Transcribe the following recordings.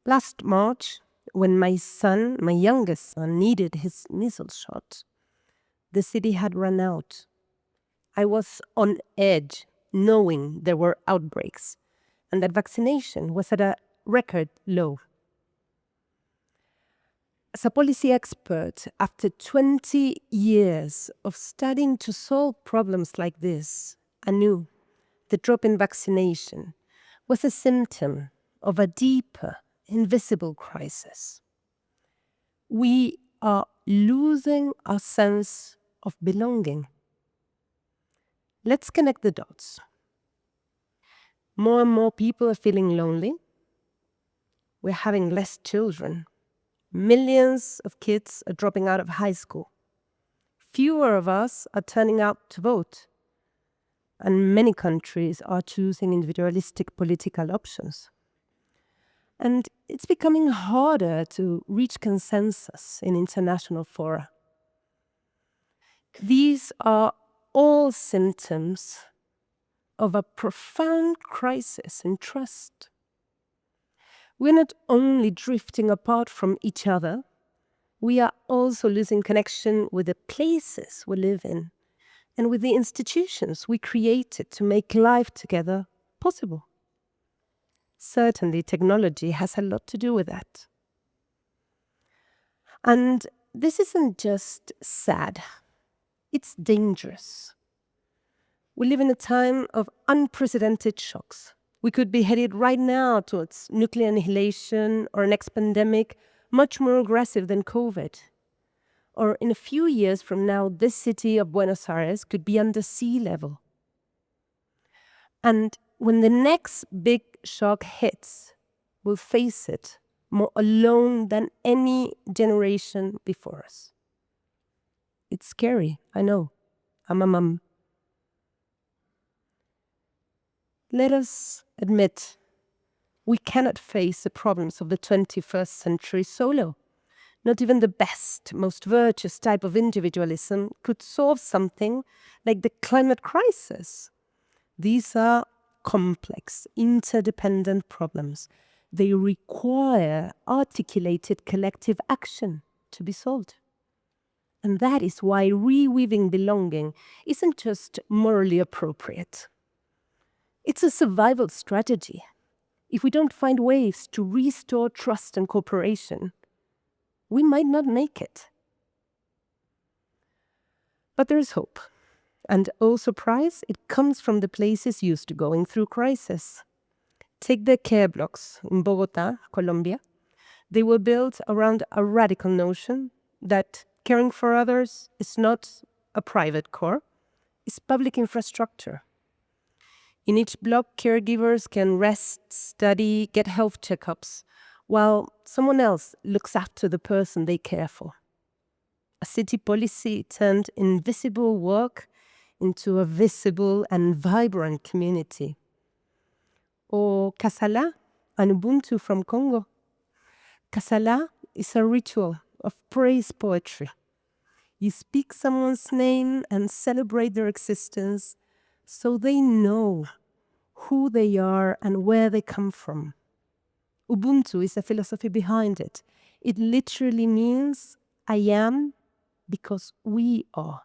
Last March, when my youngest son, needed his measles shot, the city had run out. I was on edge, knowing there were outbreaks and that vaccination was at a record low. As a policy expert, after 20 years of studying to solve problems like this, I knew the drop in vaccination was a symptom of a deeper, invisible crisis. We are losing our sense of belonging. Let's connect the dots. More and more people are feeling lonely. We're having less children. Millions of kids are dropping out of high school. Fewer of us are turning out to vote. And many countries are choosing individualistic political options. And it's becoming harder to reach consensus in international fora. These are all symptoms of a profound crisis in trust. We're not only drifting apart from each other, we are also losing connection with the places we live in and with the institutions we created to make life together possible. Certainly, technology has a lot to do with that. And this isn't just sad, it's dangerous. We live in a time of unprecedented shocks. We could be headed right now towards nuclear annihilation or a next pandemic much more aggressive than COVID. Or in a few years from now, this city of Buenos Aires could be under sea level. And when the next big shock hits, we'll face it more alone than any generation before us. It's scary, I know. I'm a mum. Let us admit, we cannot face the problems of the 21st century solo. Not even the best, most virtuous type of individualism could solve something like the climate crisis. These are complex, interdependent problems. They require articulated collective action to be solved. And that is why reweaving belonging isn't just morally appropriate. It's a survival strategy. If we don't find ways to restore trust and cooperation, we might not make it. But there is hope. And oh surprise, it comes from the places used to going through crisis. Take the care blocks in Bogota, Colombia. They were built around a radical notion that caring for others is not a private core, it's public infrastructure. In each block, caregivers can rest, study, get health checkups, while someone else looks after the person they care for. A city policy turned invisible work into a visible and vibrant community. Or Kasala, an Ubuntu from Congo. Kasala is a ritual of praise poetry. You speak someone's name and celebrate their existence so they know who they are and where they come from. Ubuntu is the philosophy behind it. It literally means I am because we are.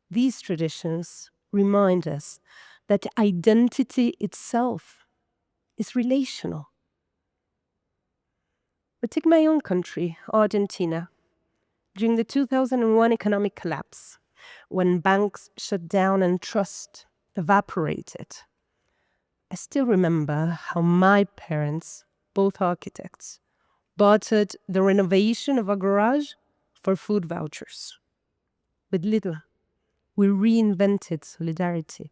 These traditions remind us that identity itself is relational. But take my own country, Argentina. During the 2001 economic collapse, when banks shut down and trust evaporated, I still remember how my parents, both architects, bartered the renovation of a garage for food vouchers. With little, we reinvented solidarity.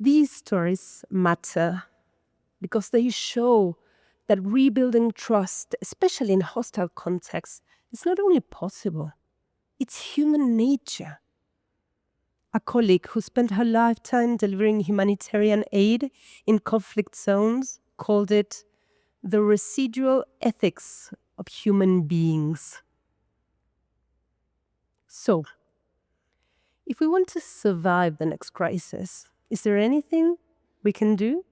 These stories matter because they show that rebuilding trust, especially in hostile contexts, is not only possible, it's human nature. A colleague who spent her lifetime delivering humanitarian aid in conflict zones called it the residual ethics of human beings. So, if we want to survive the next crisis, is there anything we can do?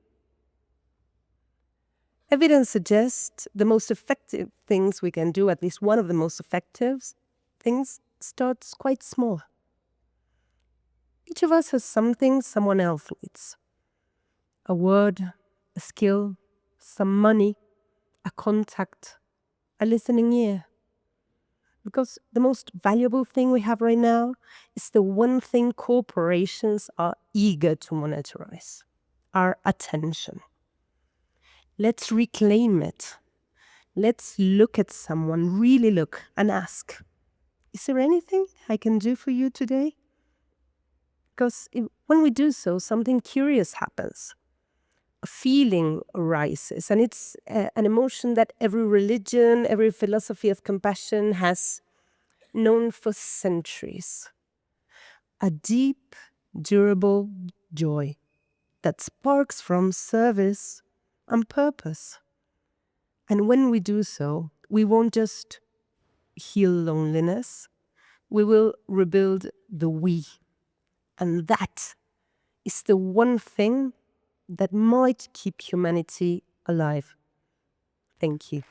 Evidence suggests the most effective things we can do, at least one of the most effective things, starts quite small. Each of us has something someone else needs. A word, a skill, some money, a contact, a listening ear. Because the most valuable thing we have right now is the one thing corporations are eager to monetize: our attention. Let's reclaim it. Let's look at someone, really look, and ask, is there anything I can do for you today? Because when we do so, something curious happens. A feeling arises, and it's an emotion that every religion, every philosophy of compassion has known for centuries. A deep, durable joy that sparks from service and purpose. And when we do so, we won't just heal loneliness, we will rebuild the we. And that is the one thing that might keep humanity alive. Thank you.